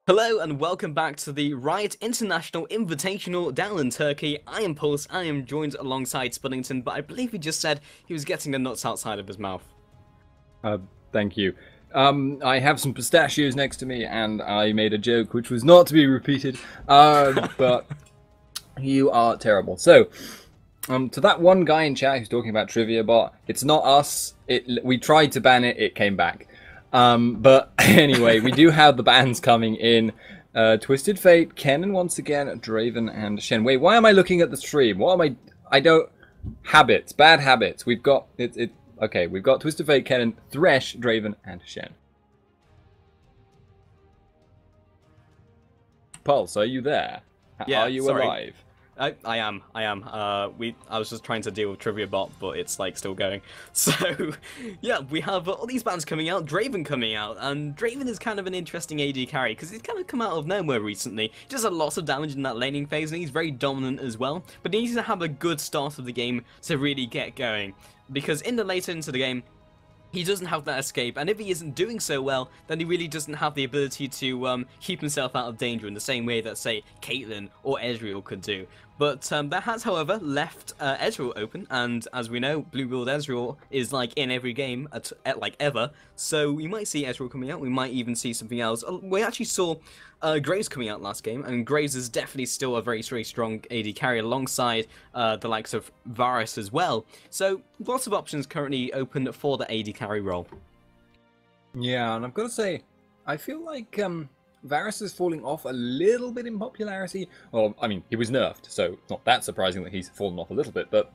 Hello and welcome back to the Riot International Invitational down in Turkey. I am Pulse, I am joined alongside Spuddington, but I believe he just said he was getting the nuts outside of his mouth. Uh, Thank you. I have some pistachios next to me, and I made a joke which was not to be repeated. But you are terrible. So, to that one guy in chat who's talking about Trivia Bot, it's not us. We tried to ban it. It came back. But anyway, we do have the bans coming in. Twisted Fate, Kennen once again, Draven, and Shen. Wait, why am I looking at the stream? What am I? I don't. Habits, bad habits. We've got it. Okay, we've got Twisted Fate, Kennen, Thresh, Draven, and Shen. Pulse, are you there? Yeah, Are you sorry. alive? I am. I was just trying to deal with Trivia Bot, but it's like still going. So, yeah, we have all these bands coming out, Draven coming out, and Draven is kind of an interesting AD carry because he's kind of come out of nowhere recently. He does a lot of damage in that laning phase, and he's very dominant as well. But he needs to have a good start of the game to really get going, because in the later into the game, he doesn't have that escape, and if he isn't doing so well, then he really doesn't have the ability to keep himself out of danger in the same way that, say, Caitlyn or Ezreal could do. But that has, however, left Ezreal open, and as we know, Blue Build Ezreal is like in every game, like ever, so we might see Ezreal coming out, we might even see something else. We actually saw Graves coming out last game, and Graves is definitely still a very, very strong AD carry alongside the likes of Varus as well. So lots of options currently open for the AD carry role. Yeah, and I've got to say, I feel like Varus is falling off a little bit in popularity. Well, I mean, he was nerfed, so it's not that surprising that he's fallen off a little bit, but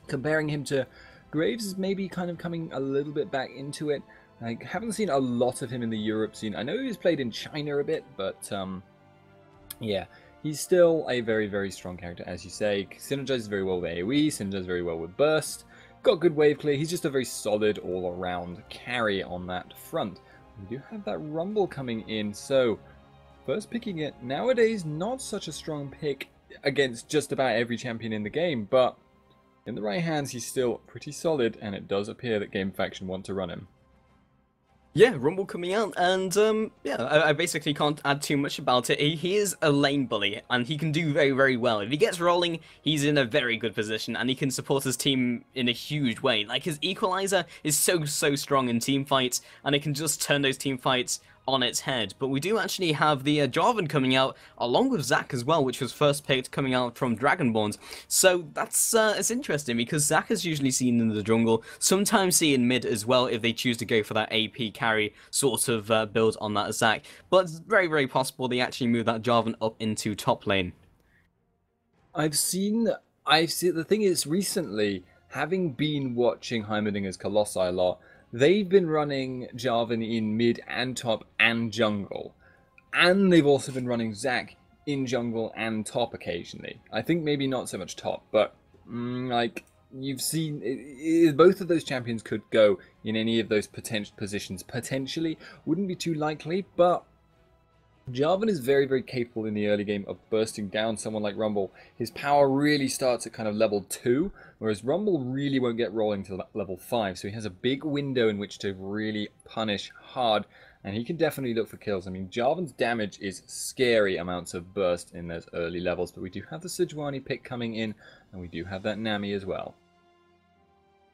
comparing him to Graves is maybe kind of coming a little bit back into it. I haven't seen a lot of him in the Europe scene. I know he's played in China a bit, but yeah, he's still a very, very strong character, as you say. Synergizes very well with AoE, synergizes very well with Burst. Got good wave clear. He's just a very solid all-around carry on that front. We do have that Rumble coming in, so first picking it. Nowadays, not such a strong pick against just about every champion in the game, but in the right hands, he's still pretty solid, and it does appear that Game Faction want to run him. Yeah, Rumble coming out, and yeah, I basically can't add too much about it. He is a lane bully, and he can do very, very well. If he gets rolling, he's in a very good position, and he can support his team in a huge way. Like, his Equalizer is so strong in team fights, and it can just turn those team fights on its head. But we do actually have the Jarvan coming out along with Zac as well, which was first picked coming out from Dragonborns. So that's it's interesting because Zac is usually seen in the jungle, sometimes seen in mid as well if they choose to go for that AP carry sort of build on that Zac. But it's very, very possible they actually move that Jarvan up into top lane. I've seen the thing is recently, having been watching Heimerdinger's Colossi a lot, they've been running Jarvan in mid and top and jungle. And they've also been running Zac in jungle and top occasionally. I think maybe not so much top, but like you've seen, both of those champions could go in any of those potential positions potentially. Wouldn't be too likely, but Jarvan is very, very capable in the early game of bursting down someone like Rumble. His power really starts at kind of level 2, whereas Rumble really won't get rolling till level 5, so he has a big window in which to really punish hard, and he can definitely look for kills. I mean, Jarvan's damage is scary amounts of burst in those early levels, but we do have the Sejuani pick coming in, and we do have that Nami as well.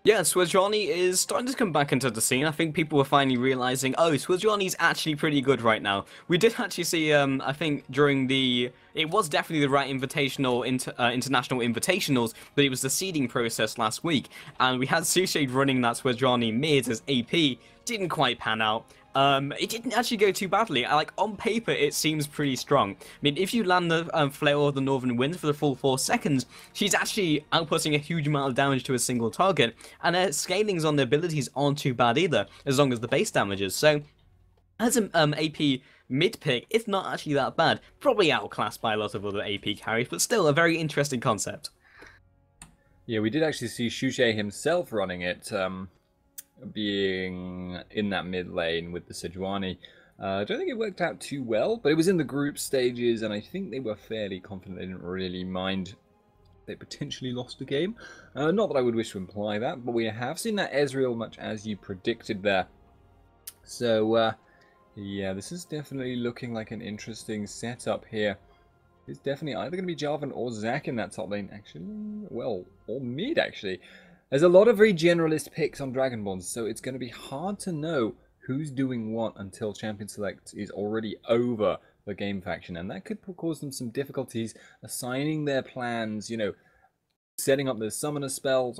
Yeah, Sejuani is starting to come back into the scene. I think people were finally realizing, oh, Sejuani's actually pretty good right now. We did actually see, I think, during it was definitely the right international invitationals, but it was the seeding process last week, and we had Sushade running that Sejuani mid as AP, didn't quite pan out. It didn't actually go too badly. Like, on paper, it seems pretty strong. I mean, if you land the Flare of the Northern Wind for the full 4 seconds, she's actually outputting a huge amount of damage to a single target, and her scalings on the abilities aren't too bad either, as long as the base damages. So, as an AP mid-pick, it's not actually that bad. Probably outclassed by a lot of other AP carries, but still a very interesting concept. Yeah, we did actually see Shushei himself running it, being in that mid lane with the Sejuani. I don't think it worked out too well, but it was in the group stages, and I think they were fairly confident. They didn't really mind they potentially lost a game. Not that I would wish to imply that, but we have seen that Ezreal much as you predicted there. So, Yeah, this is definitely looking like an interesting setup here. It's definitely either going to be Jarvan or Zac in that top lane, actually. Well, or mid, actually. There's a lot of very generalist picks on Dragonborns, so it's going to be hard to know who's doing what until Champion Select is already over the game faction. And that could cause them some difficulties assigning their plans, you know, setting up their summoner spells,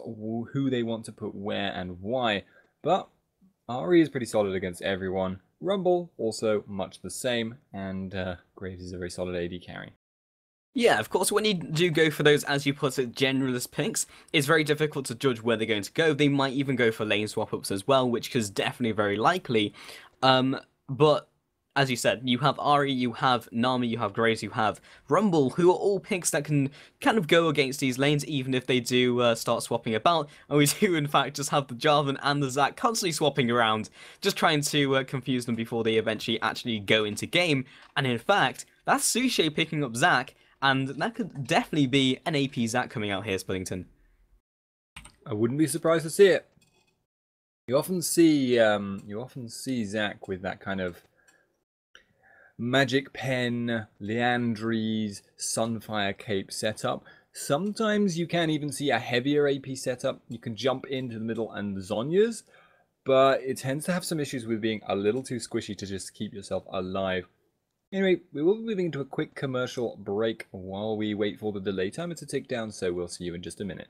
who they want to put where and why. But Ari is pretty solid against everyone. Rumble, also much the same. And Graves is a very solid AD carry. Yeah, of course, when you do go for those, as you put it, generalist picks, it's very difficult to judge where they're going to go. They might even go for lane swap-ups as well, which is definitely very likely. But, as you said, you have Ari, you have Nami, you have Graves, you have Rumble, who are all picks that can kind of go against these lanes, even if they do start swapping about. And we do, in fact, just have the Jarvan and the Zac constantly swapping around, just trying to confuse them before they eventually actually go into game. And in fact, that's Sushi picking up Zac, and that could definitely be an AP Zac coming out here, Splittington. I wouldn't be surprised to see it. You often see Zac with that kind of Magic Pen, Leandries, Sunfire Cape setup. Sometimes you can even see a heavier AP setup. You can jump into the middle and Zhonya's, but it tends to have some issues with being a little too squishy to just keep yourself alive. Anyway, we will be moving into a quick commercial break while we wait for the delay timer to tick down, so we'll see you in just a minute.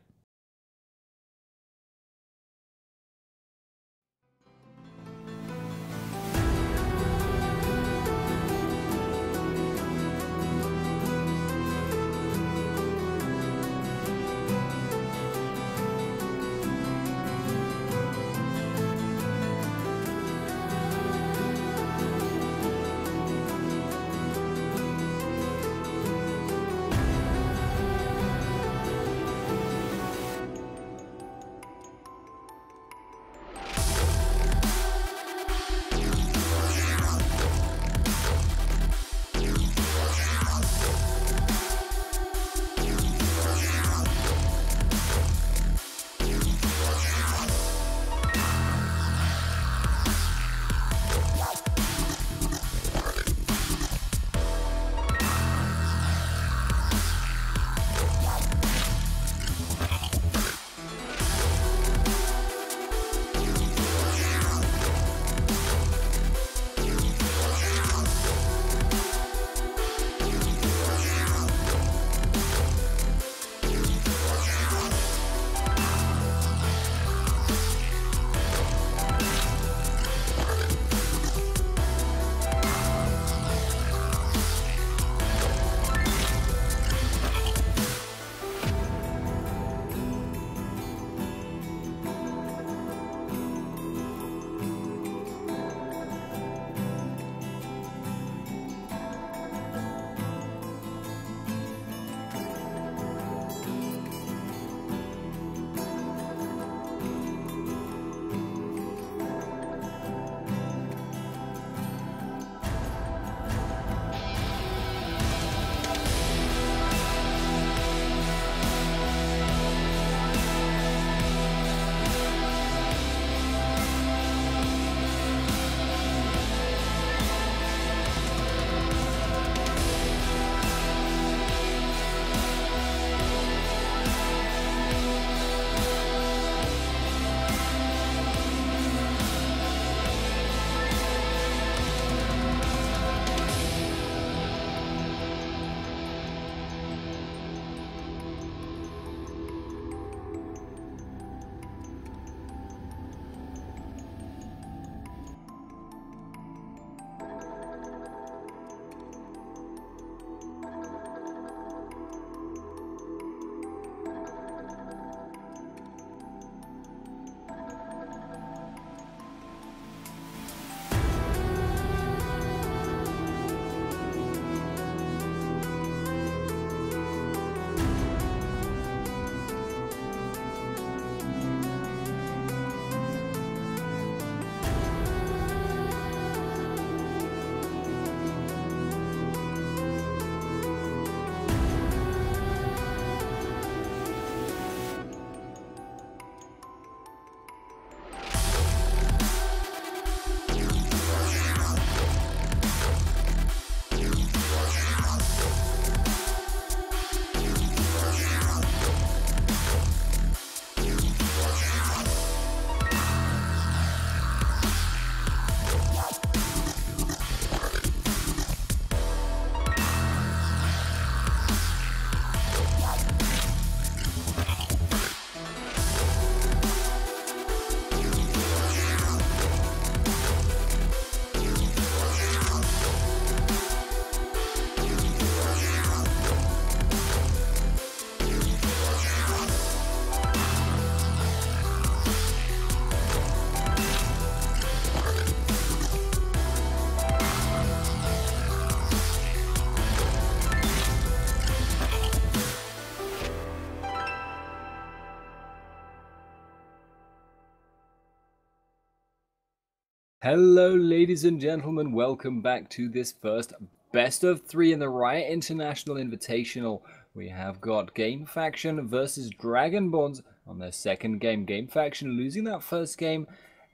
Hello, ladies and gentlemen. Welcome back to this first best of 3 in the Riot International Invitational. We have got Game Faction versus Dragonborns on their second game. Game Faction losing that first game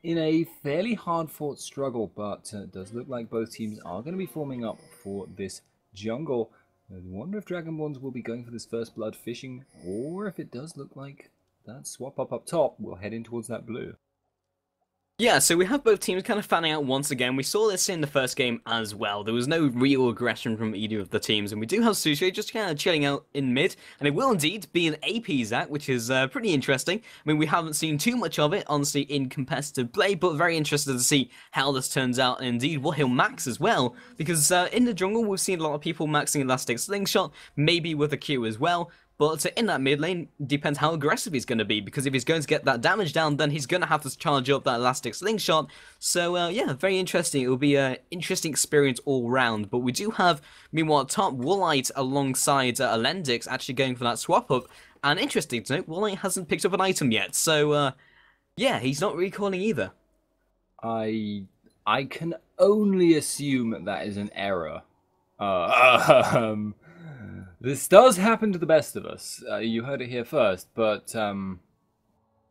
in a fairly hard-fought struggle, but it does look like both teams are going to be forming up for this jungle. I wonder if Dragonborns will be going for this first blood fishing, or if it does look like that swap up top will head in towards that blue. Yeah, so we have both teams kind of fanning out once again. We saw this in the first game as well. There was no real aggression from either of the teams, and we do have Sushi just kind of chilling out in mid, and it will indeed be an AP Zac, which is pretty interesting. I mean, we haven't seen too much of it, honestly, in competitive play, but very interested to see how this turns out, and indeed what he'll max as well, because in the jungle, we've seen a lot of people maxing Elastic Slingshot, maybe with a Q as well. But in that mid lane, depends how aggressive he's going to be, because if he's going to get that damage down, then he's going to have to charge up that Elastic Slingshot. So, yeah, very interesting. It will be an interesting experience all round. But we do have, meanwhile, top Woolite alongside Alendix actually going for that swap up. And interesting to note, Woolite hasn't picked up an item yet. So, yeah, he's not recalling either. I can only assume that is an error. This does happen to the best of us. You heard it here first, but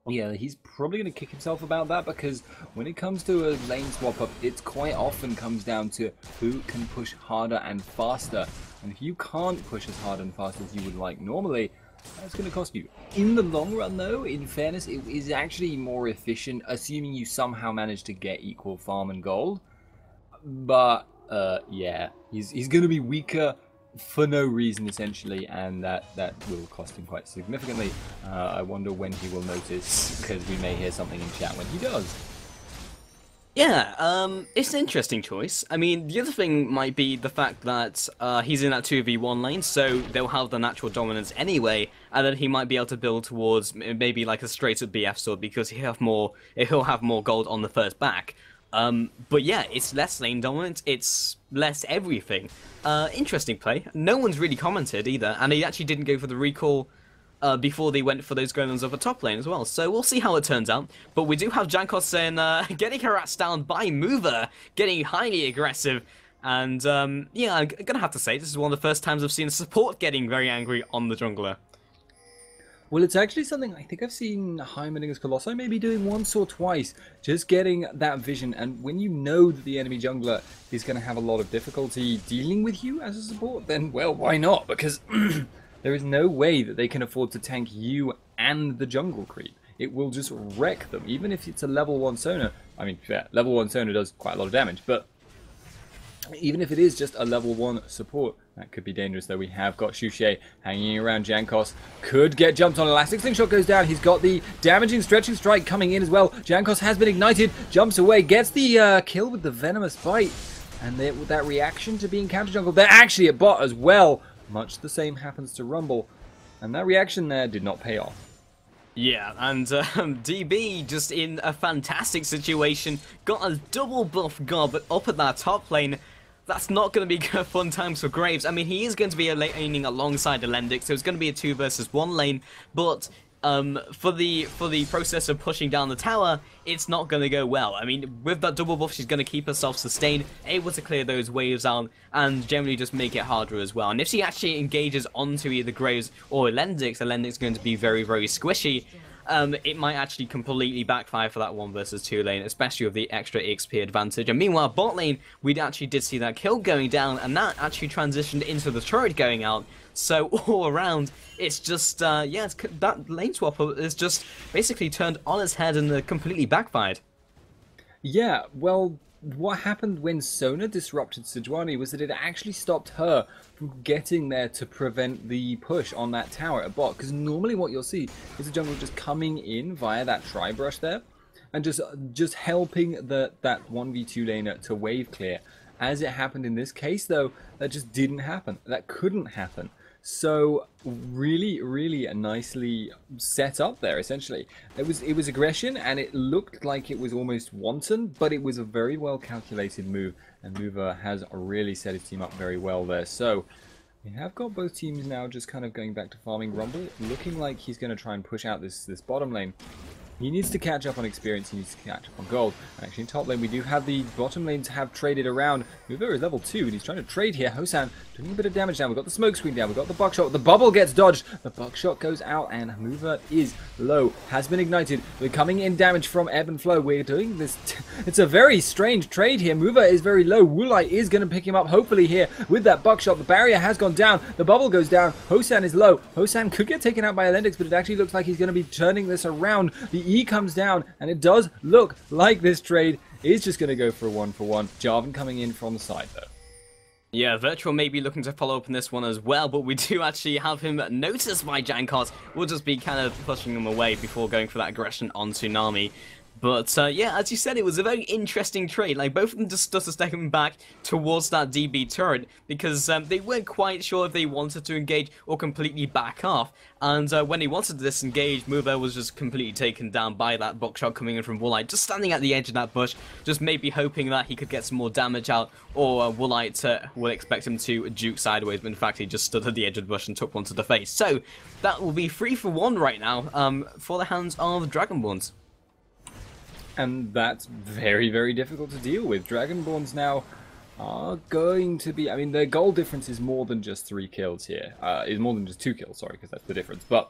yeah, he's probably going to kick himself about that, because when it comes to a lane swap up, it quite often comes down to who can push harder and faster. And if you can't push as hard and fast as you would like normally, that's going to cost you. In the long run, though, in fairness, it is actually more efficient, assuming you somehow manage to get equal farm and gold. But yeah, he's going to be weaker for no reason, essentially, and that will cost him quite significantly. I wonder when he will notice, because we may hear something in chat when he does. Yeah, it's an interesting choice. I mean, the other thing might be the fact that he's in that 2v1 lane, so they'll have the natural dominance anyway, and then he might be able to build towards maybe like a straight-up BF sword, because he'll have more gold on the first back. But yeah, it's less lane dominant, it's less everything. Interesting play. No one's really commented either, and he actually didn't go for the recall before they went for those Golems of a top lane as well. So we'll see how it turns out. But we do have Jankos saying, getting harassed down by Mover, getting highly aggressive. And yeah, I'm gonna have to say, this is one of the first times I've seen support getting very angry on the jungler. Well, it's actually something I think I've seen Heimerlinger's Colossi maybe doing once or twice, just getting that vision. And when you know that the enemy jungler is going to have a lot of difficulty dealing with you as a support, then, well, why not? Because there is no way that they can afford to tank you and the jungle creep. It will just wreck them, even if it's a level 1 Sona. I mean, yeah, level 1 Sona does quite a lot of damage, but even if it is just a level 1 support, that could be dangerous, though. We have got Shushie hanging around Jankos. Could get jumped on. Elastic Slingshot goes down. He's got the damaging Stretching Strike coming in as well. Jankos has been ignited. Jumps away. Gets the kill with the Venomous Bite. And with that reaction to being counter jungled, they're actually a bot as well. Much the same happens to Rumble. And that reaction there did not pay off. Yeah, and DB just in a fantastic situation. Got a double buff gob up at that top lane. That's not going to be fun times for Graves. I mean, he is going to be laning alongside Alendix, so it's going to be a 2 versus 1 lane, but for the process of pushing down the tower, it's not going to go well. I mean, with that double buff, she's going to keep herself sustained, able to clear those waves out, and generally just make it harder as well. And if she actually engages onto either Graves or Alendix is going to be very, very squishy. It might actually completely backfire for that 1 versus 2 lane, especially with the extra XP advantage. And meanwhile, bot lane, we actually did see that kill going down, and that actually transitioned into the turret going out. So all around, it's just, yeah, that lane swap is just basically turned on its head and completely backfired. Yeah, well, what happened when Sona disrupted Sejuani was that it actually stopped her from getting there to prevent the push on that tower at bot. Because normally what you'll see is the jungle just coming in via that tri-brush there and just helping that 1v2 laner to wave clear. As it happened in this case, though, that just didn't happen. That couldn't happen. So really, really nicely set up there, essentially. It was aggression, and it looked like it was almost wanton, but it was a very well calculated move, and Mover has really set his team up very well there. So we have got both teams now just kind of going back to farming Rumble, looking like he's going to try and push out this bottom lane. He needs to catch up on experience, he needs to catch up on gold. Actually, in top lane, we do have the bottom lanes have traded around. Mover is level 2, and he's trying to trade here. Hosan doing a bit of damage down. We've got the smoke screen down, we've got the buckshot. The bubble gets dodged. The buckshot goes out, and Mover is low. Has been ignited. We're coming in damage from ebb and flow. We're doing this. It's a very strange trade here. Mover is very low. Woolite is going to pick him up, hopefully, here with that buckshot. The barrier has gone down. The bubble goes down. Hosan is low. Hosan could get taken out by Elendix, but it actually looks like he's going to be turning this around. The E comes down, and it does look like this trade is just going to go for a 1-for-1. Jarvan coming in from the side, though. Yeah, Virtual may be looking to follow up in this one as well, but we do actually have him noticed by Jankos. We'll just be kind of pushing him away before going for that aggression on Tsunami. But yeah, as you said, it was a very interesting trade. Like, both of them just started stepping back towards that DB turret because they weren't quite sure if they wanted to engage or completely back off. And when he wanted to disengage, Mover was just completely taken down by that buckshot coming in from Woolite, just standing at the edge of that bush, just maybe hoping that he could get some more damage out, or Woolite will expect him to juke sideways, but in fact he just stood at the edge of the bush and took one to the face. So that will be 3-for-1 right now for the hands of Dragonborns. And that's very, very difficult to deal with. Dragonborns now are going to be... I mean, their goal difference is more than just 3 kills here. Is more than just 2 kills, sorry, because that's the difference. But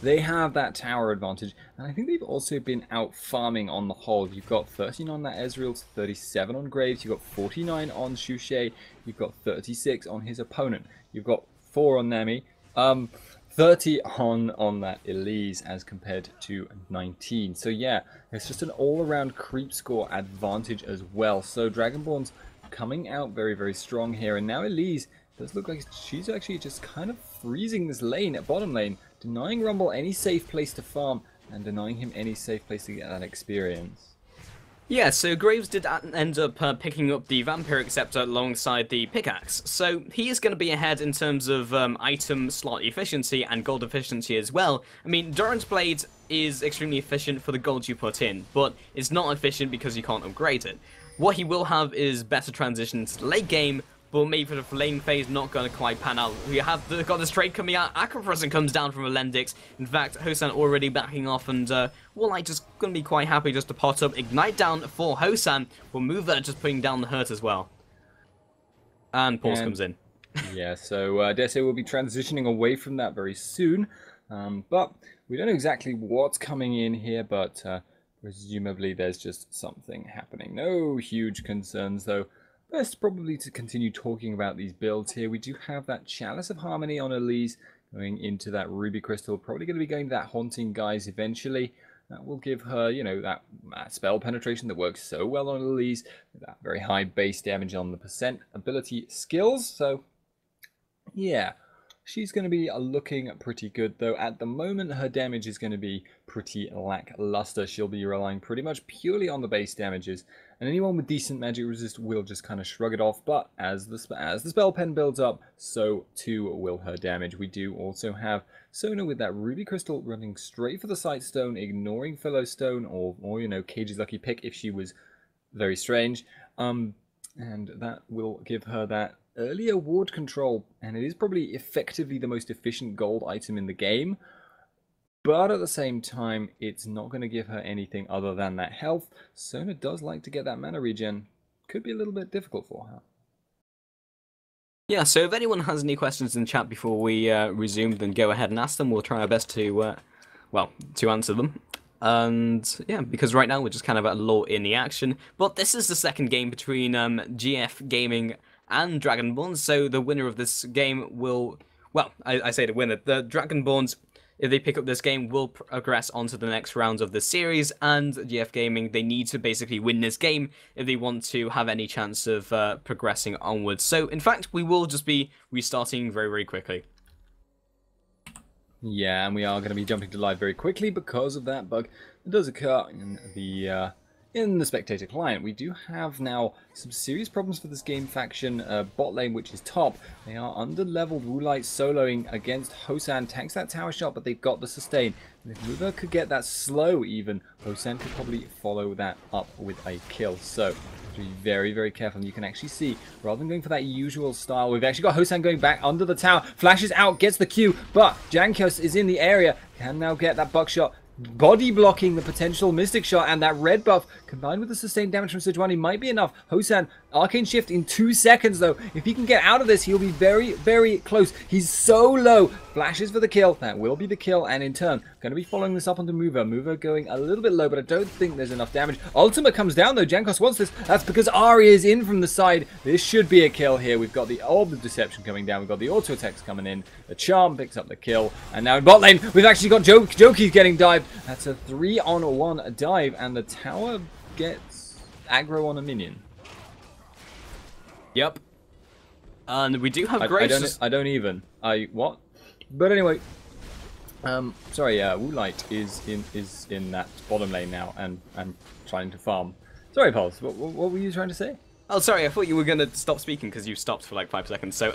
they have that tower advantage. And I think they've also been out farming on the whole. You've got 13 on that Ezreal, 37 on Graves. You've got 49 on Shushei. You've got 36 on his opponent. You've got 4 on Nami. 30 on that Elise as compared to 19. So yeah, it's just an all-around creep score advantage as well. So Dragonborns coming out very, very strong here. And now Elise does look like she's actually just kind of freezing this lane at bottom lane, denying Rumble any safe place to farm and denying him any safe place to get that experience. Yeah, so Graves did end up picking up the Vampiric Scepter alongside the Pickaxe, so he is going to be ahead in terms of item slot efficiency and gold efficiency as well. I mean, Doran's Blade is extremely efficient for the gold you put in, but it's not efficient because you can't upgrade it. What he will have is better transitions to the late game, but maybe for the lane phase, not going to quite pan out. We have got this trade coming out. Acropressing comes down from Elendix. In fact, Hosan already backing off, and Woolite just going to be quite happy just to pot up. Ignite down for Hosan. We'll move there, just putting down the hurt as well. And Pulse comes in. Yeah, so I dare say we'll be transitioning away from that very soon. But we don't know exactly what's coming in here, but presumably there's just something happening. No huge concerns, though. Best probably to continue talking about these builds here. We do have that Chalice of Harmony on Elise going into that Ruby Crystal. Probably going to be going to that Haunting Guise eventually. That will give her, you know, that spell penetration that works so well on Elise. That very high base damage on the percent ability skills. So, yeah. She's going to be looking pretty good, though. At the moment, her damage is going to be pretty lackluster. She'll be relying pretty much purely on the base damages. And anyone with decent magic resist will just kind of shrug it off. But as the spell pen builds up, so too will her damage. We do also have Sona with that Ruby Crystal running straight for the Sight Stone, ignoring Fellow Stone, or you know, Cage's lucky pick if she was very strange. And that will give her that earlier ward control, and it is probably effectively the most efficient gold item in the game, but at the same time it's not going to give her anything other than that health. Sona does like to get that mana regen. Could be a little bit difficult for her. Yeah, so if anyone has any questions in chat before we resume, then go ahead and ask them. We'll try our best to to answer them. And yeah, because right now we're just kind of at a lull in the action, but this is the second game between GF Gaming and Dragonborns, so the winner of this game will, well, I say the winner, the Dragonborns, if they pick up this game, will progress on to the next rounds of the series, and GF Gaming, they need to basically win this game if they want to have any chance of progressing onwards. So, in fact, we will just be restarting very, very quickly. Yeah, and we are going to be jumping to live very quickly because of that bug that does occur in the spectator client. We do have now some serious problems for this game faction. Bot lane, which is top, they are under-leveled. Woolite soloing against Hosan, tanks that tower shot, but they've got the sustain. And if Mover could get that slow even, Hosan could probably follow that up with a kill. So, to be very, very careful. And you can actually see, rather than going for that usual style, we've actually got Hosan going back under the tower, flashes out, gets the Q, but Jankos is in the area, can now get that buckshot. body blocking the potential Mystic Shot, and that red buff combined with the sustained damage from Sejuani might be enough. Hosan, Arcane Shift in 2 seconds though. If he can get out of this, he'll be very, very close. He's so low. Flashes for the kill. That will be the kill, and in turn, going to be following this up onto Mover. Mover going a little bit low, but I don't think there's enough damage. Ultimate comes down though. Jankos wants this. That's because Ahri is in from the side. This should be a kill here. We've got the Orb of Deception coming down. We've got the auto attacks coming in. The Charm picks up the kill, and now in bot lane, we've actually got Joki's getting dived. That's a 3-on-1 dive, and the tower gets aggro on a minion. Yep. And we do have Graves. What? But anyway, sorry, Woolite is in that bottom lane now, and I'm trying to farm. Sorry, Pulse. What were you trying to say? Oh, sorry, I thought you were going to stop speaking because you stopped for like 5 seconds. So,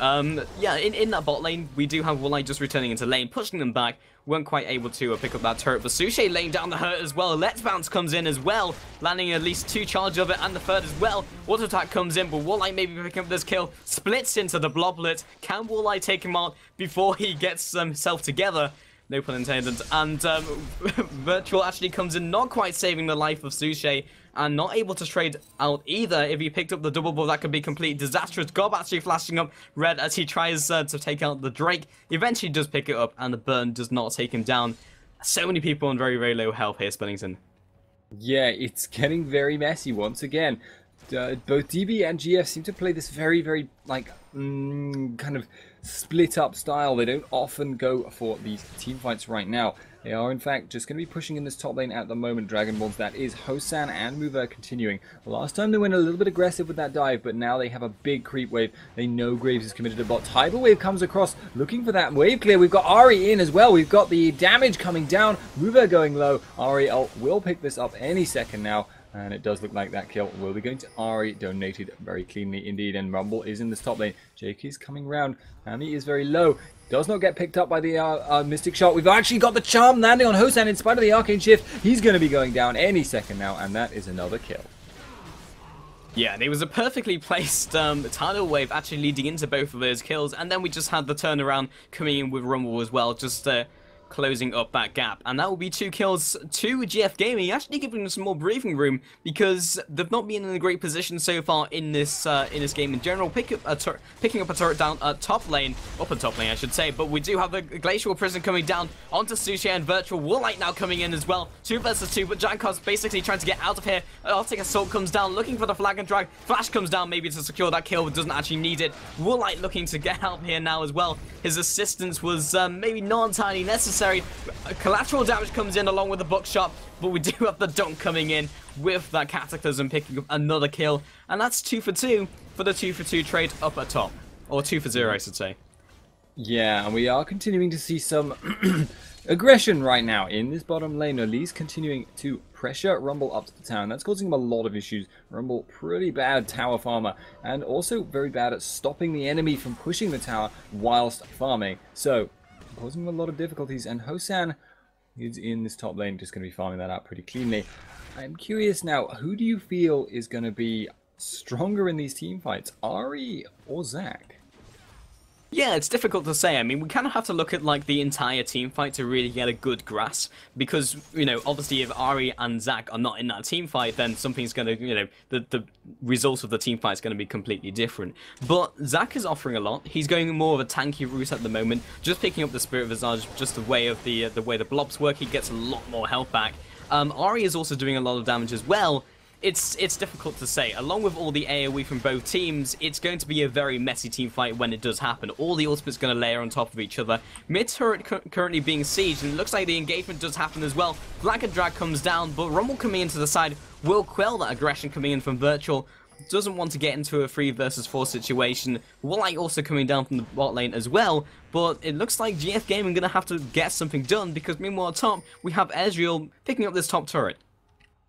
yeah, in that bot lane, we do have Woolite just returning into lane, pushing them back. Weren't quite able to pick up that turret, but Suchet laying down the hurt as well. Let's Bounce comes in as well, landing at least 2 charge of it, and the third as well. Auto attack comes in, but Woolite maybe picking up this kill. Splits into the Bloblet. Can Woolite take him out before he gets himself together? No pun intended. And Virtual actually comes in, not quite saving the life of Suchet, and not able to trade out either. If he picked up the double buff, that could be completely disastrous. Gob actually flashing up red as he tries to take out the Drake. Eventually does pick it up, and the burn does not take him down. So many people on very, very low health here, Spunnington. Yeah, it's getting very messy once again. Both DB and GF seem to play this very, very, like, kind of split up style. They don't often go for these team fights right now. They are, in fact, just going to be pushing in this top lane at the moment. Dragonborns, that is Hosan and Mover continuing. Last time they went a little bit aggressive with that dive, but now they have a big creep wave. They know Graves is committed to bot. Tidal Wave comes across, looking for that wave clear. We've got Ahri in as well. We've got the damage coming down. Mover going low. Ahri will pick this up any second now. And it does look like that kill will be going to Ahri, donated very cleanly indeed. And Rumble is in this top lane. Jake is coming round, and he is very low. Does not get picked up by the Mystic Shot. We've actually got the Charm landing on Hosan in spite of the Arcane Shift. He's going to be going down any second now, and that is another kill. Yeah, there was a perfectly placed tidal wave actually leading into both of those kills, and then we just had the turnaround coming in with Rumble as well, just closing up that gap. And that will be 2 kills to GF Gaming, actually giving them some more breathing room, because they've not been in a great position so far in this game in general. Picking up a turret down top lane, upper top lane I should say, but we do have the Glacial Prison coming down onto Sushi and Virtual. Woolite now coming in as well, 2 versus 2, but Jankos basically trying to get out of here. Arctic Assault comes down, looking for the flag and drag. Flash comes down maybe to secure that kill, but doesn't actually need it. Woolite looking to get out here now as well. His assistance was maybe not entirely necessary. Collateral damage comes in along with the buckshot, but we do have the dunk coming in with that Cataclysm picking up another kill, and that's 2 for 2 for the 2 for 2 trade up at top, or 2 for 0 I should say. Yeah, and we are continuing to see some aggression right now in this bottom lane. Elise continuing to pressure Rumble up to the tower, and that's causing him a lot of issues. Rumble, pretty bad tower farmer, and also very bad at stopping the enemy from pushing the tower whilst farming. So, causing him a lot of difficulties, and Hosan is in this top lane, just going to be farming that out pretty cleanly. I'm curious now, who do you feel is going to be stronger in these team fights, Ahri or Zac? Yeah, it's difficult to say. I mean, we kind of have to look at like the entire team fight to really get a good grasp, because, you know, obviously if Ahri and Zac are not in that team fight, then something's going to, you know, the result of the team fight is going to be completely different. But Zac is offering a lot. He's going more of a tanky route at the moment, just picking up the Spirit Visage, just the way the blobs work. He gets a lot more health back. Ahri is also doing a lot of damage as well. It's difficult to say. Along with all the AoE from both teams, it's going to be a very messy team fight when it does happen. All the ultimates going to layer on top of each other. Mid turret currently being sieged, and it looks like the engagement does happen as well. Black and Drag comes down, but Rumble coming into the side will quell that aggression coming in from Virtual. Doesn't want to get into a 3 versus 4 situation. Woolite also coming down from the bot lane as well, but it looks like GF Gaming going to have to get something done, because meanwhile top, we have Ezreal picking up this top turret.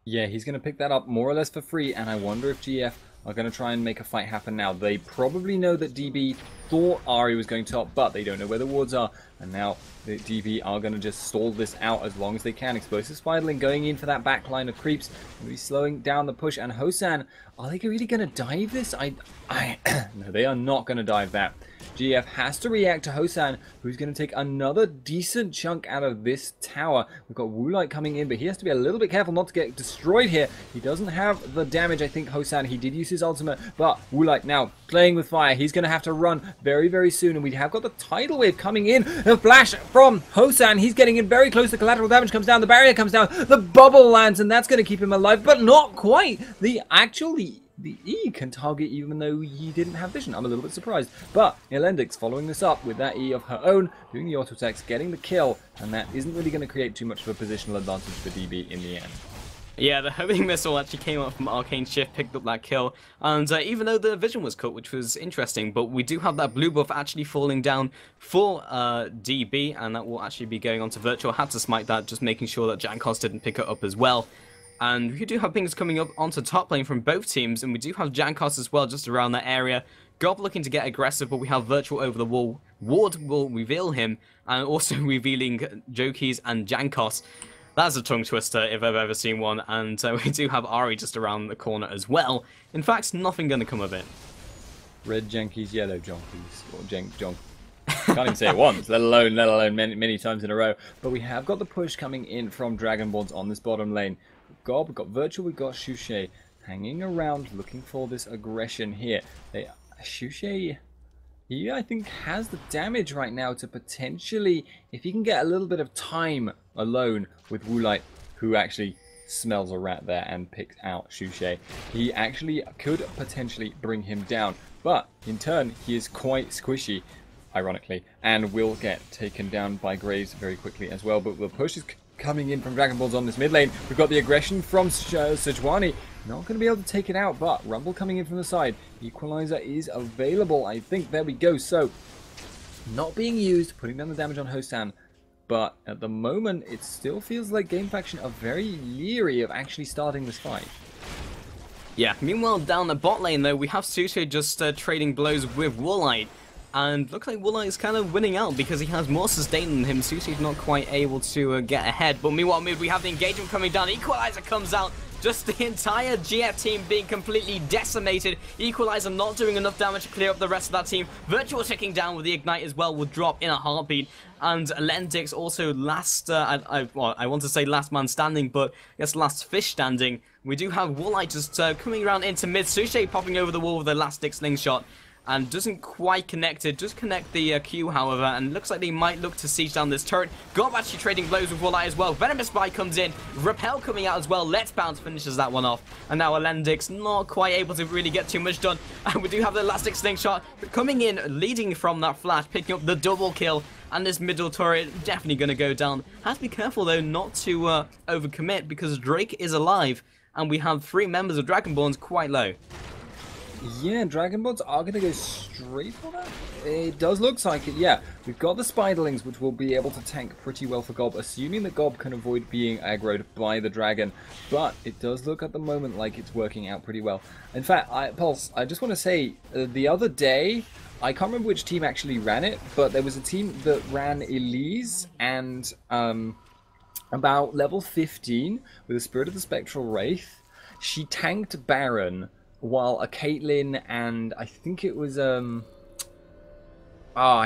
Yeah, he's going to pick that up more or less for free, and I wonder if GF are going to try and make a fight happen now. They probably know that DB thought Ahri was going top, but they don't know where the wards are, and now the DB are going to just stall this out as long as they can. Explosive Spiderling going in for that back line of creeps, going to be slowing down the push, and Hosan, are they really going to dive this? No, they are not going to dive that. GF has to react to Hosan, who's going to take another decent chunk out of this tower. We've got Woolite coming in, but he has to be a little bit careful not to get destroyed here. He doesn't have the damage, I think, Hosan. He did use his ultimate, but Woolite now playing with fire. He's going to have to run very, very soon, and we have got the tidal wave coming in. The flash from Hosan. He's getting in very close. The collateral damage comes down. The barrier comes down. The bubble lands, and that's going to keep him alive, but not quite. The E can target even though he didn't have vision. I'm a little bit surprised. But Elendix following this up with that E of her own, doing the auto attacks, getting the kill, and that isn't really going to create too much of a positional advantage for DB in the end. Yeah, the homing missile actually came up from Arcane Shift, picked up that kill, and even though the vision was cut, which was interesting, but we do have that blue buff actually falling down for DB, and that will actually be going on to Virtual. Had to smite that, just making sure that Jankos didn't pick it up as well. And we do have things coming up onto top lane from both teams, and we do have Jankos as well just around that area. Gob looking to get aggressive, but we have Virtual over the wall. Ward will reveal him, and also revealing Jokis and Jankos. That's a tongue twister if I've ever seen one, and we do have Ari just around the corner as well. In fact, nothing going to come of it. Red Jankies, yellow Jonkies, or Jonk. Can't even say it once, let alone many times in a row. But we have got the push coming in from Dragonborns on this bottom lane. Gob, we've got Virtual, we've got Shushei hanging around, looking for this aggression here. Shushei, he I think has the damage right now to potentially, if he can get a little bit of time alone with Woolite, who actually smells a rat there and picks out Shushei, he actually could potentially bring him down. But in turn, he is quite squishy, ironically, and will get taken down by Graves very quickly as well. But the push is coming in from Dragonborns on this mid lane. We've got the aggression from Sejuani. Not going to be able to take it out, but Rumble coming in from the side. Equalizer is available, I think. There we go. So, not being used, putting down the damage on Hosan. But at the moment, it still feels like Game Faction are very leery of actually starting this fight. Yeah, meanwhile, down the bot lane, though, we have Suto just trading blows with Woolite. And looks like Woolite is kind of winning out because he has more sustain than him. Suto's not quite able to get ahead. But meanwhile, we have the engagement coming down. Equalizer comes out. Just the entire GF team being completely decimated. Equalizer not doing enough damage to clear up the rest of that team. Virtual ticking down with the Ignite as well will drop in a heartbeat. And Lendix also last, I want to say last man standing, but I guess last fish standing. We do have Woolite just coming around into mid. Sushei popping over the wall with the elastic slingshot. And doesn't quite connect it, just connect the Q, however, and looks like they might look to siege down this turret. Gob actually trading blows with Woolite as well. Venomous Bite comes in, Repel coming out as well. Let's Bounce finishes that one off. And now Elendix not quite able to really get too much done. And we do have the elastic slingshot coming in, leading from that flash, picking up the double kill. And this middle turret definitely going to go down. Have to be careful though not to overcommit because Drake is alive. And we have 3 members of Dragonborns quite low. Yeah, Dragonborns are going to go straight for that. It does look like it, yeah. We've got the Spiderlings, which will be able to tank pretty well for Gob, assuming that Gob can avoid being aggroed by the dragon. But it does look at the moment like it's working out pretty well. In fact, Pulse, I just want to say, the other day, I can't remember which team actually ran it, but there was a team that ran Elise and about level 15 with the Spirit of the Spectral Wraith. She tanked Baron, while a Caitlyn and I think it was I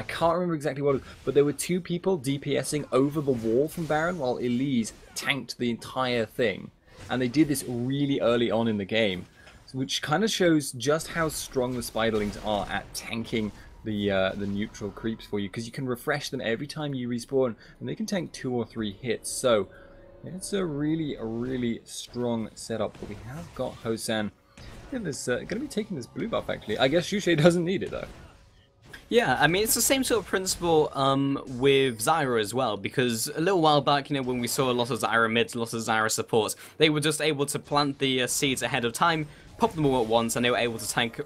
can't remember exactly what it was, but there were 2 people DPSing over the wall from Baron while Elise tanked the entire thing. And they did this really early on in the game, which kind of shows just how strong the Spiderlings are at tanking the neutral creeps for you, because you can refresh them every time you respawn and they can tank 2 or 3 hits. So it's a really strong setup. But we have got Hosan going to be taking this blue buff, actually. I guess Shushei doesn't need it, though. Yeah, I mean, it's the same sort of principle with Zyra as well, because a little while back, you know, when we saw a lot of Zyra mids, a lot of Zyra supports, they were just able to plant the seeds ahead of time, pop them all at once, and they were able to tank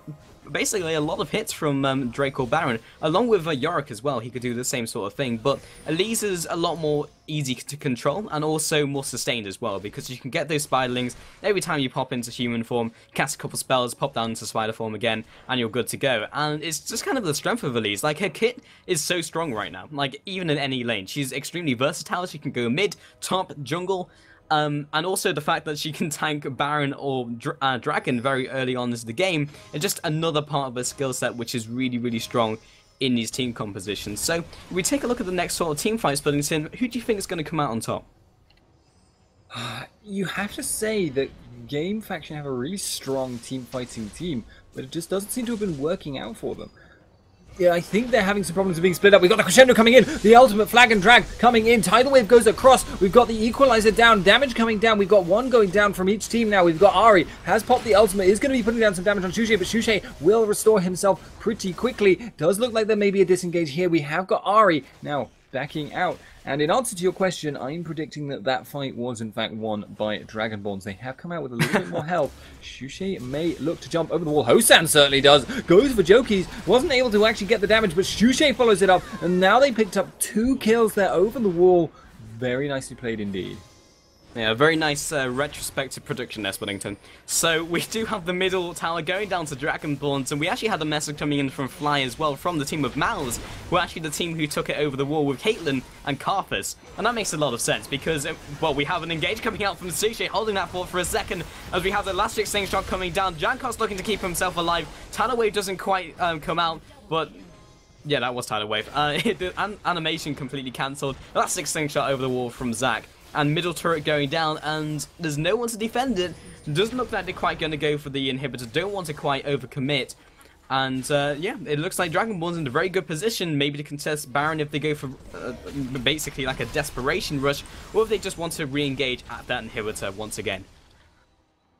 basically a lot of hits from Drake or Baron, along with Yorick as well. He could do the same sort of thing, but Elise is a lot more easy to control and also more sustained as well, because you can get those Spiderlings every time you pop into human form, cast a couple spells, pop down into spider form again, and you're good to go. And it's just kind of the strength of Elise. Like, her kit is so strong right now, like even in any lane. She's extremely versatile. She can go mid, top, jungle. And also the fact that she can tank Baron or Dragon very early on into the game is just another part of her skill set which is really strong in these team compositions. So if we take a look at the next sort of team fight splitting in, who do you think is going to come out on top? You have to say that Game Faction have a really strong team fighting team, but it just doesn't seem to have been working out for them. Yeah, I think they're having some problems being split up. We've got the crescendo coming in, the ultimate flag and drag coming in, tidal wave goes across, we've got the equalizer down, damage coming down, we've got one going down from each team now. We've got Ari, has popped the ultimate, is going to be putting down some damage on Shushay, but Shushay will restore himself pretty quickly. Does look like there may be a disengage here. We have got Ari now backing out. And in answer to your question, I'm predicting that that fight was in fact won by Dragonborns. They have come out with a little bit more health. Shushay may look to jump over the wall. Hosan certainly does. Goes for Jokies. Wasn't able to actually get the damage, but Shushay follows it up. And now they picked up 2 kills there over the wall. Very nicely played indeed. Yeah, very nice retrospective prediction there, Spuddington. So we do have the middle tower going down to Dragonborns, and we actually had a message coming in from Fly as well, from the team of Mals, who are actually the team who took it over the wall with Caitlyn and Carpus. And that makes a lot of sense, because, well, we have an engage coming out from Sushi, holding that fort for a second, as we have the last exchange shot coming down. Jankos looking to keep himself alive. Tidal Wave doesn't quite come out, but... yeah, that was Tidal Wave. The animation completely cancelled. Last exchange shot over the wall from Zach. And middle turret going down, and there's no one to defend it. Doesn't look like they're quite going to go for the inhibitor. Don't want to quite overcommit. And yeah, it looks like Dragonborn's in a very good position, maybe to contest Baron if they go for basically like a desperation rush, or if they just want to re-engage at that inhibitor once again.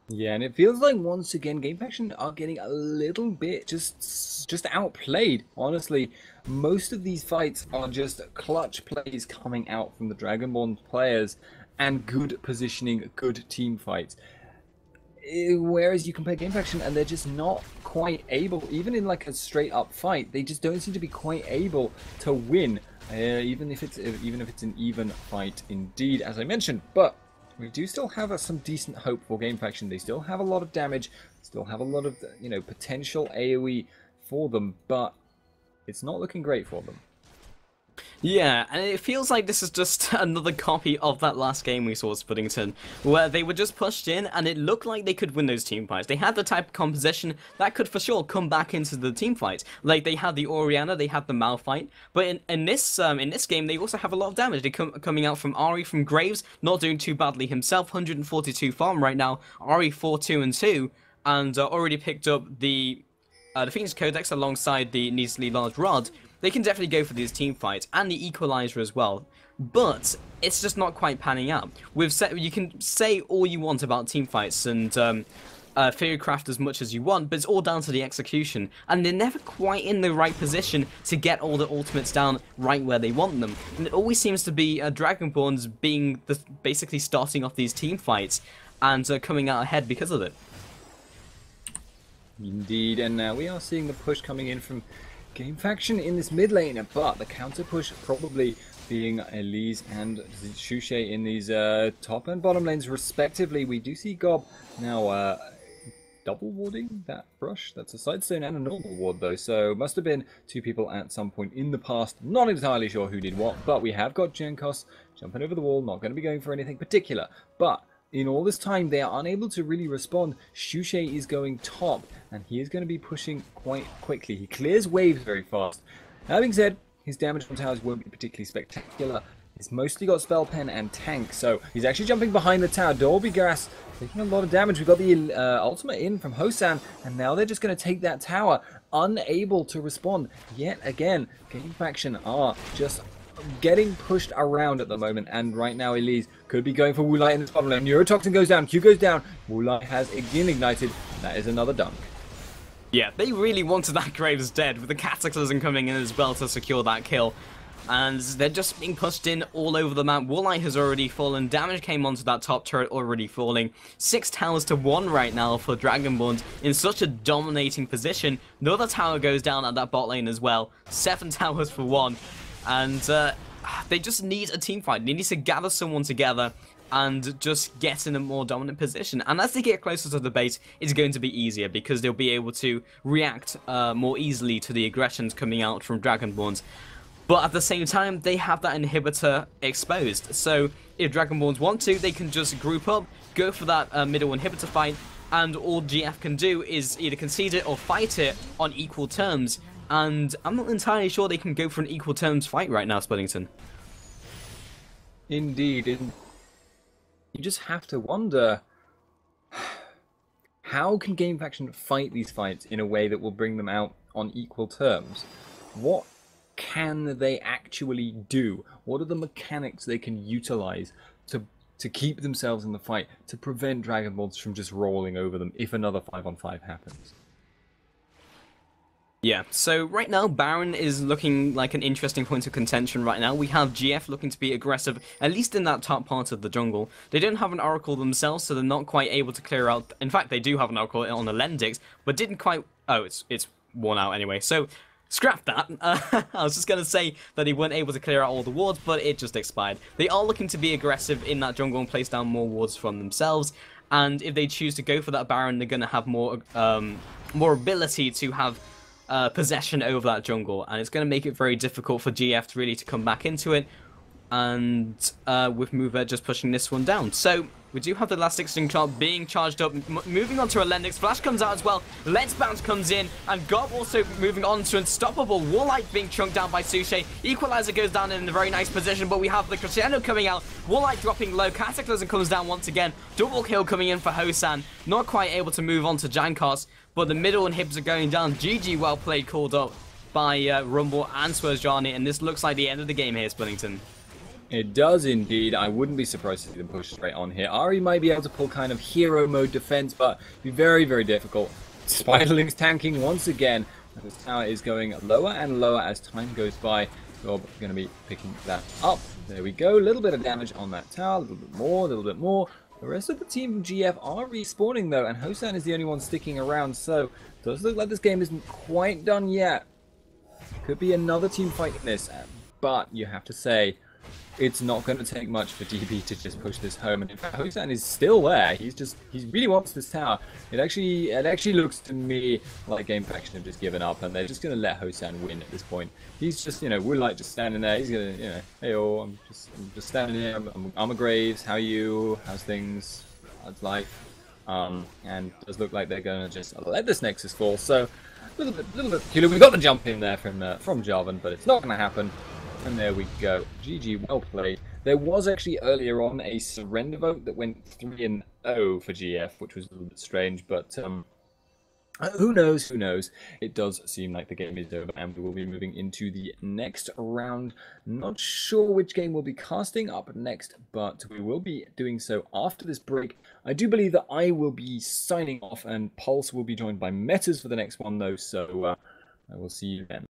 Yeah, and it feels like once again Game Faction are getting a little bit just outplayed. Honestly, most of these fights are just clutch plays coming out from the Dragonborn players and good positioning, good team fights. Whereas you compare Game Faction and they're just not quite able, even in like a straight up fight, they just don't seem to be quite able to win, even if it's an even fight indeed, as I mentioned. But we do still have some decent hope for Game Faction. They still have a lot of damage, still have a lot of, you know, potential AoE for them, but it's not looking great for them. Yeah, and it feels like this is just another copy of that last game we saw at Spuddington, where they were just pushed in and it looked like they could win those team fights. They had the type of composition that could for sure come back into the team fights. Like, they had the Orianna, they had the Mal fight, but in this game they also have a lot of damage. They coming out from Ari, from Graves, not doing too badly himself, 142 farm right now, Ari 4-2-2, and already picked up the Phoenix Codex alongside the Needlessly Large Rod. They can definitely go for these team fights, and the Equalizer as well. But it's just not quite panning out. You can say all you want about team fights and Theorycraft as much as you want, but it's all down to the execution. And they're never quite in the right position to get all the ultimates down right where they want them. And it always seems to be Dragonborns being basically starting off these team fights and coming out ahead because of it. Indeed, and now we are seeing the push coming in from Game Faction in this mid lane, but the counter push probably being Elise and Shushay in these top and bottom lanes respectively. We do see Gob now double warding that brush. That's a side stone and a normal ward though, so must have been 2 people at some point in the past. Not entirely sure who did what, but we have got Jankos jumping over the wall, not going to be going for anything particular, but in all this time, they are unable to really respond. Shushay is going top, and he is going to be pushing quite quickly. He clears waves very fast. That being said, his damage on towers won't be particularly spectacular. He's mostly got Spell Pen and Tank, so he's actually jumping behind the tower. Dolby Gas taking a lot of damage. We've got the ultimate in from Hosan, and now they're just going to take that tower, unable to respond. Yet again, Game Faction are just getting pushed around at the moment, and right now Elise could be going for Wulai in the bottom lane. Neurotoxin goes down, Q goes down, Wulai has again ignited, that is another dunk. Yeah, they really wanted that Graves dead, with the Cataclysm coming in as well to secure that kill. And they're just being pushed in all over the map. Wulai has already fallen, damage came onto that top turret already falling. 6 towers to 1 right now for Dragonborns in such a dominating position. Another tower goes down at that bot lane as well. 7 towers for 1. And they just need a team fight. They need to gather someone together and just get in a more dominant position. And as they get closer to the base, it's going to be easier because they'll be able to react more easily to the aggressions coming out from Dragonborns. But at the same time, they have that inhibitor exposed. So if Dragonborns want to, they can just group up, go for that middle inhibitor fight, and all GF can do is either concede it or fight it on equal terms. and I'm not entirely sure they can go for an equal terms fight right now, Splittington. Indeed, and you just have to wonder, how can Game Faction fight these fights in a way that will bring them out on equal terms? What can they actually do? What are the mechanics they can utilize to keep themselves in the fight, to prevent Dragonborns from just rolling over them if another 5-on-5 happens? Yeah, so right now, Baron is looking like an interesting point of contention right now. We have GF looking to be aggressive, at least in that top part of the jungle. They don't have an Oracle themselves, so they're not quite able to clear out... In fact, they do have an Oracle on the Lendix, but didn't quite... Oh, it's worn out anyway, so... Scrap that. I was just going to say that they weren't able to clear out all the wards, but it just expired. They are looking to be aggressive in that jungle and place down more wards from themselves. And if they choose to go for that Baron, they're going to have more ability to have possession over that jungle. And it's going to make it very difficult for GF to really come back into it. And with Mover just pushing this one down. So we do have the last 16 shot being charged up, moving on to a Lendix. Flash comes out as well. Let's Bounce comes in, and Gob also moving on to Unstoppable. Warlight being chunked down by Suche. Equalizer goes down in a very nice position, but we have the Crescendo coming out. Warlight dropping low. Cataclysm comes down once again. Double kill coming in for Hosan. Not quite able to move on to Jankos, but the middle inhibitors are going down. GG, well played, called up by Rumble and Swerzjani, and this looks like the end of the game here, Splittington. It does indeed. I wouldn't be surprised to see them push straight on here. Ari might be able to pull kind of hero mode defense, but it'd be very, very difficult. Spiderlings tanking once again. This tower is going lower and lower as time goes by. Gob going to be picking that up. There we go. A little bit of damage on that tower. A little bit more, a little bit more. The rest of the team from GF are respawning though, and Hosan is the only one sticking around. So it does look like this game isn't quite done yet. Could be another team fighting this, but you have to say, it's not going to take much for DB to just push this home. And in fact, Hosan is still there. He really wants this tower. It actually looks to me like Game Faction have just given up, and they're just going to let Hosan win at this point. He's just, Woolite just standing there. He's going to, hey, I'm just standing here. I'm a Graves. How are you? How's things? How's life? And it does look like they're going to just let this Nexus fall. So a little bit. We got the jump in there from Jarvan, but it's not going to happen. And there we go. GG, well played. There was actually earlier on a surrender vote that went 3-0 for GF, which was a little bit strange, but who knows, who knows. It does seem like the game is over, and we will be moving into the next round. Not sure which game we'll be casting up next, but we will be doing so after this break. I do believe that I will be signing off, and Pulse will be joined by Metas for the next one, though, so I will see you then.